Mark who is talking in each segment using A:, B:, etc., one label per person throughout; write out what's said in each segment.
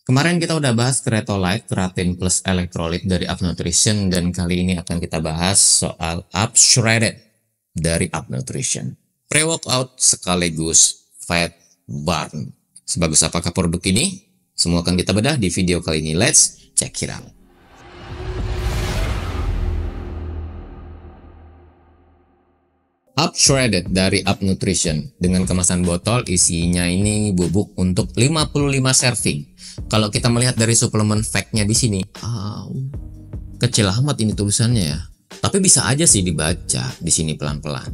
A: Kemarin kita udah bahas Creatolite, Creatine plus Electrolyte dari Up Nutrition, dan kali ini akan kita bahas soal Up Shredded dari Up Nutrition. Pre-workout sekaligus fat burn. Sebagus apakah produk ini? Semua akan kita bedah di video kali ini. Let's check it out. Up Shredded dari Up Nutrition dengan kemasan botol isinya ini bubuk untuk 55 serving. Kalau kita melihat dari suplemen fact-nya di sini, kecil amat ini tulisannya ya. Tapi bisa aja sih dibaca di sini pelan-pelan.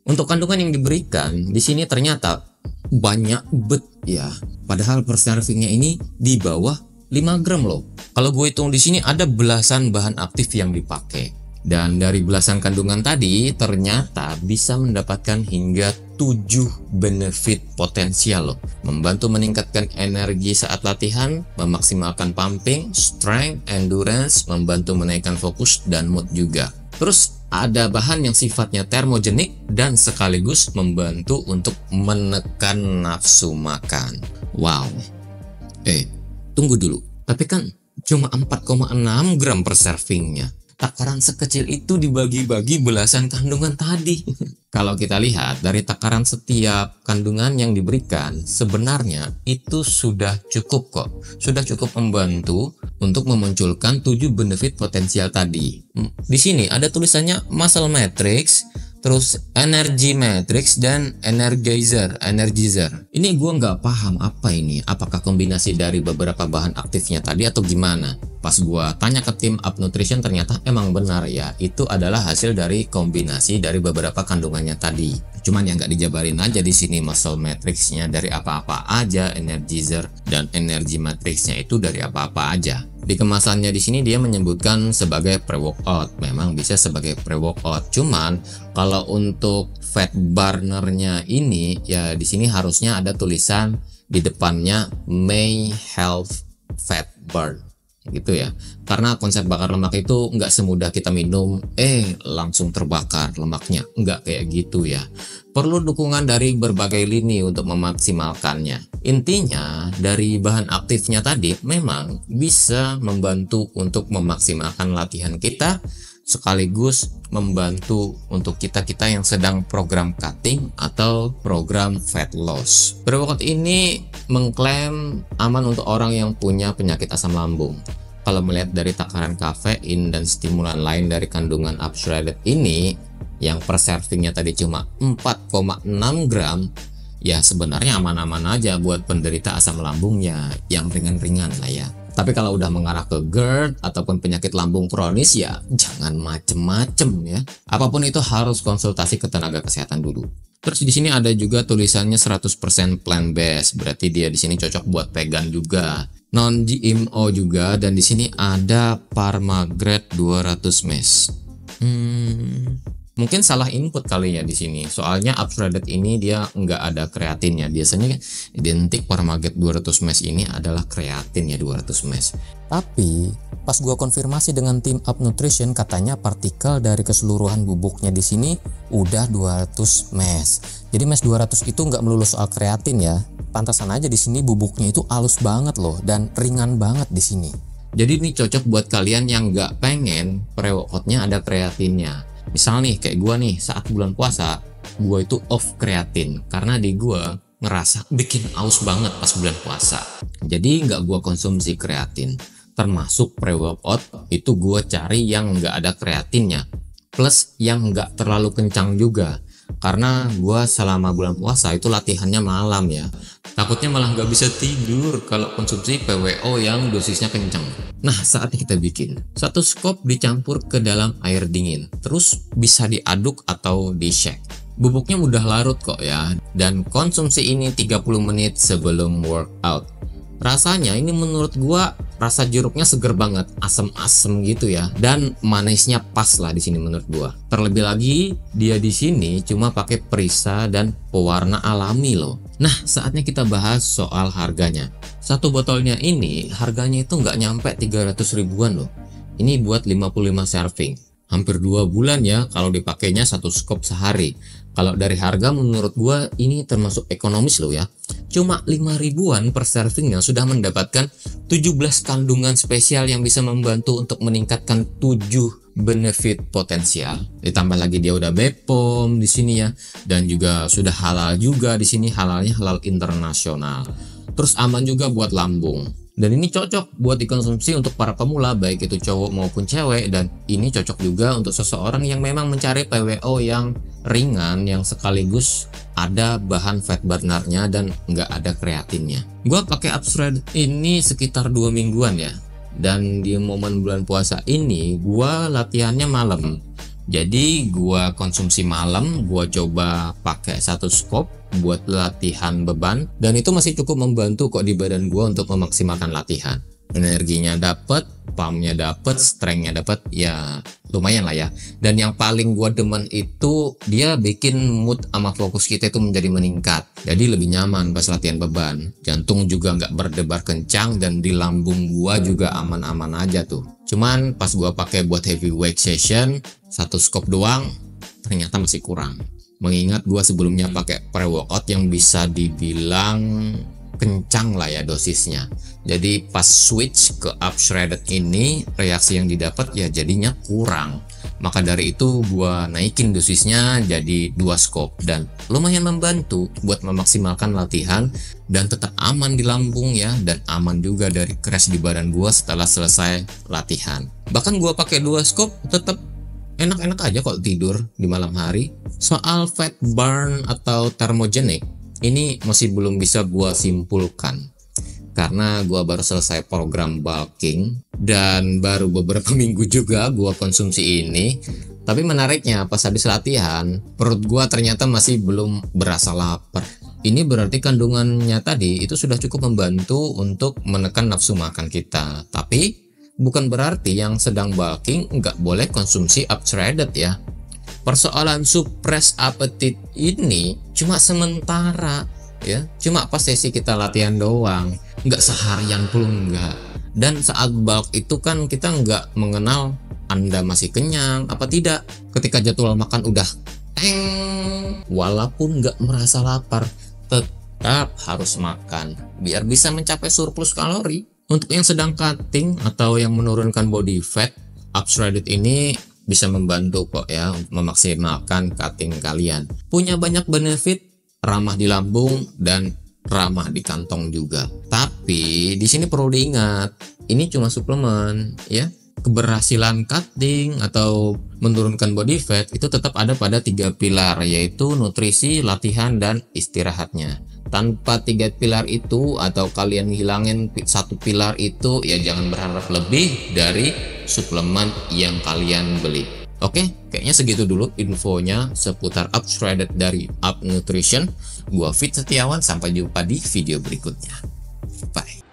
A: Untuk kandungan yang diberikan di sini ternyata banyak bet ya. Padahal per servingnya ini di bawah 5 gram loh. Kalau gue hitung di sini ada belasan bahan aktif yang dipakai. Dan dari belasan kandungan tadi ternyata bisa mendapatkan hingga 7 benefit potensial loh. Membantu meningkatkan energi saat latihan, memaksimalkan pumping, strength, endurance, membantu menaikkan fokus dan mood juga. Terus ada bahan yang sifatnya termogenik dan sekaligus membantu untuk menekan nafsu makan. Wow. Tunggu dulu. Tapi kan cuma 4,6 gram per servingnya. Takaran sekecil itu dibagi-bagi belasan kandungan tadi. Kalau kita lihat dari takaran setiap kandungan yang diberikan, sebenarnya itu sudah cukup kok. Sudah cukup membantu untuk memunculkan 7 benefit potensial tadi. Di sini ada tulisannya Muscle Matrix, terus Energy Matrix, dan Energizer. Ini gue nggak paham apa ini. Apakah kombinasi dari beberapa bahan aktifnya tadi atau gimana? Pas gue tanya ke tim Up Nutrition ternyata emang benar ya. Itu adalah hasil dari kombinasi dari beberapa kandungannya tadi. Cuman yang nggak dijabarin aja di sini Muscle Matrix-nya dari apa-apa aja, Energizer dan Energy Matrix-nya itu dari apa-apa aja. Di kemasannya di sini dia menyebutkan sebagai pre-workout. Memang bisa sebagai pre-workout. Cuman kalau untuk fat burner-nya ini ya di sini harusnya ada tulisan di depannya May Help Fat Burn gitu ya. Karena konsep bakar lemak itu nggak semudah kita minum langsung terbakar lemaknya, nggak kayak gitu ya. Perlu dukungan dari berbagai lini untuk memaksimalkannya. Intinya dari bahan aktifnya tadi memang bisa membantu untuk memaksimalkan latihan kita, sekaligus membantu untuk kita-kita yang sedang program cutting atau program fat loss. Pre-workout ini mengklaim aman untuk orang yang punya penyakit asam lambung. Kalau melihat dari takaran kafein dan stimulan lain dari kandungan Up Shredded ini yang per servingnya tadi cuma 4,6 gram, ya sebenarnya aman-aman aja buat penderita asam lambungnya yang ringan-ringan lah ya. Tapi kalau udah mengarah ke GERD ataupun penyakit lambung kronis ya jangan macem-macem ya. Apapun itu harus konsultasi ke tenaga kesehatan dulu. Terus di sini ada juga tulisannya 100% plant based, berarti dia di sini cocok buat vegan juga. Non GMO juga, dan di sini ada Pharmagrade 200 mg. Mungkin salah input kali ya di sini. Soalnya Up Shredded ini dia nggak ada kreatinnya. Biasanya identik Pharmagrade 200 mg ini adalah kreatin ya 200 mg. Tapi pas gua konfirmasi dengan tim Up Nutrition katanya partikel dari keseluruhan bubuknya di sini udah 200 mg. Jadi mg 200 itu nggak melulu soal kreatin ya. Pantasan aja di sini bubuknya itu halus banget loh dan ringan banget di sini. Jadi ini cocok buat kalian yang nggak pengen pre-workoutnya ada kreatinnya. Misal nih kayak gua nih saat bulan puasa, gua itu off kreatin karena di gua ngerasa bikin aus banget pas bulan puasa. Jadi nggak gua konsumsi kreatin. Termasuk pre-workout itu gua cari yang nggak ada kreatinnya, plus yang nggak terlalu kencang juga. Karena gua selama bulan puasa itu latihannya malam ya. Takutnya malah nggak bisa tidur kalau konsumsi PWO yang dosisnya kencang. Nah, saatnya kita bikin. 1 scoop dicampur ke dalam air dingin. Terus bisa diaduk atau di-shake. Bubuknya mudah larut kok ya. Dan konsumsi ini 30 menit sebelum workout. Rasanya ini menurut gua rasa jeruknya seger banget, asem-asem gitu ya, dan manisnya pas lah di sini menurut gua. Terlebih lagi dia di sini cuma pakai perisa dan pewarna alami loh. Nah, saatnya kita bahas soal harganya. Satu botolnya ini harganya itu nggak nyampe 300 ribuan loh. Ini buat 55 serving. hampir 2 bulan ya kalau dipakainya satu scoop sehari. Kalau dari harga menurut gua ini termasuk ekonomis loh ya. Cuma 5 ribuan per servingnya sudah mendapatkan 17 kandungan spesial yang bisa membantu untuk meningkatkan 7 benefit potensial. Ditambah lagi dia udah BPOM di sini ya, dan juga sudah halal juga di sini, halalnya halal internasional. Terus aman juga buat lambung. Dan ini cocok buat dikonsumsi untuk para pemula, baik itu cowok maupun cewek. Dan ini cocok juga untuk seseorang yang memang mencari PWO yang ringan, yang sekaligus ada bahan fat burnernya dan nggak ada kreatinnya. Gua pakai Upshredded ini sekitar 2 mingguan ya. Dan di momen bulan puasa ini gua latihannya malam. Jadi gua konsumsi malam, gua coba pakai 1 scoop buat latihan beban, dan itu masih cukup membantu kok di badan gua untuk memaksimalkan latihan. Energinya dapet, pumpnya dapet, strengthnya dapet, ya lumayan lah ya. Dan yang paling gua demen itu dia bikin mood sama fokus kita itu menjadi meningkat. Jadi lebih nyaman pas latihan beban. Jantung juga nggak berdebar kencang dan di lambung gua juga aman-aman aja tuh. Cuman pas gua pakai buat heavyweight session 1 scoop doang, ternyata masih kurang. Mengingat gua sebelumnya pakai pre-workout yang bisa dibilang kencang lah ya dosisnya. Jadi pas switch ke Upshredded ini, reaksi yang didapat ya jadinya kurang. Maka dari itu gua naikin dosisnya jadi 2 scoop, dan lumayan membantu buat memaksimalkan latihan dan tetap aman di lambung ya, dan aman juga dari crash di badan gua setelah selesai latihan. Bahkan gua pakai 2 scoop tetap enak-enak aja kok tidur di malam hari. Soal fat burn atau thermogenic ini masih belum bisa gua simpulkan karena gua baru selesai program bulking dan baru beberapa minggu juga gua konsumsi ini. Tapi menariknya pas habis latihan perut gua ternyata masih belum berasa lapar. Ini berarti kandungannya tadi itu sudah cukup membantu untuk menekan nafsu makan kita. Tapi bukan berarti yang sedang bulking nggak boleh konsumsi Upshredded ya. Persoalan suppress appetite ini cuma sementara ya, cuma pas sesi kita latihan doang, nggak seharian pun nggak. Dan saat bulk itu kan kita nggak mengenal Anda masih kenyang apa tidak. Ketika jadwal makan udah walaupun nggak merasa lapar, tetap harus makan biar bisa mencapai surplus kalori. Untuk yang sedang cutting atau yang menurunkan body fat, Upshredded ini bisa membantu kok ya untuk memaksimalkan cutting kalian. Punya banyak benefit, ramah di lambung dan ramah di kantong juga. Tapi di sini perlu diingat, ini cuma suplemen ya. Keberhasilan cutting atau menurunkan body fat itu tetap ada pada 3 pilar, yaitu nutrisi, latihan, dan istirahatnya. Tanpa 3 pilar itu atau kalian hilangin 1 pilar itu, ya jangan berharap lebih dari suplemen yang kalian beli. Oke, kayaknya segitu dulu infonya seputar Upshredded dari Up Nutrition. Gua Fit Setiawan, sampai jumpa di video berikutnya. Bye.